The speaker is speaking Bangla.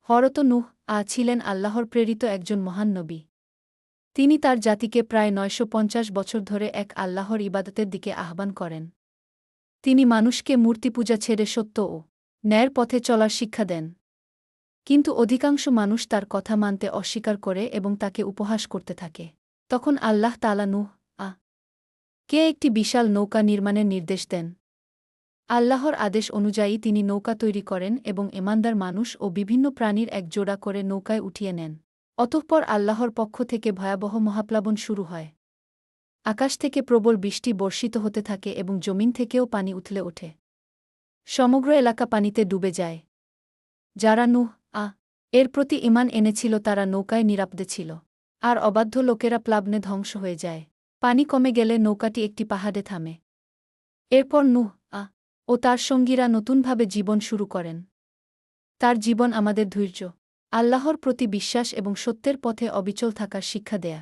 হরত নূহ ছিলেন আল্লাহর প্রেরিত একজন মহান নবী। তিনি তার জাতিকে প্রায় ৯৫০ বছর ধরে এক আল্লাহর ইবাদতের দিকে আহ্বান করেন। তিনি মানুষকে মূর্তিপূজা ছেড়ে সত্য ও ন্যায়ের পথে চলার শিক্ষা দেন। কিন্তু অধিকাংশ মানুষ তার কথা মানতে অস্বীকার করে এবং তাকে উপহাস করতে থাকে। তখন আল্লাহ তাআলা নূহ কে একটি বিশাল নৌকা নির্মাণের নির্দেশ দেন। আল্লাহর আদেশ অনুযায়ী তিনি নৌকা তৈরি করেন এবং ঈমানদার মানুষ ও বিভিন্ন প্রাণীর এক জোড়া করে নৌকায় উঠিয়ে নেন। অতঃপর আল্লাহর পক্ষ থেকে ভয়াবহ মহাপ্লাবন শুরু হয়। আকাশ থেকে প্রবল বৃষ্টি বর্ষিত হতে থাকে এবং জমিন থেকেও পানি উথলে ওঠে। সমগ্র এলাকা পানিতে ডুবে যায়। যারা নূহ এর প্রতি ঈমান এনেছিল তারা নৌকায় নিরাপদে ছিল। আর অবাধ্য লোকেরা প্লাবনে ধ্বংস হয়ে যায়। পানি কমে গেলে নৌকাটি একটি পাহাড়ে থামে। এরপর নূহ ও তার সঙ্গীরা নতুনভাবে জীবন শুরু করেন। তার জীবন আমাদের ধৈর্য, আল্লাহর প্রতি বিশ্বাস এবং সত্যের পথে অবিচল থাকার শিক্ষা দেয়া।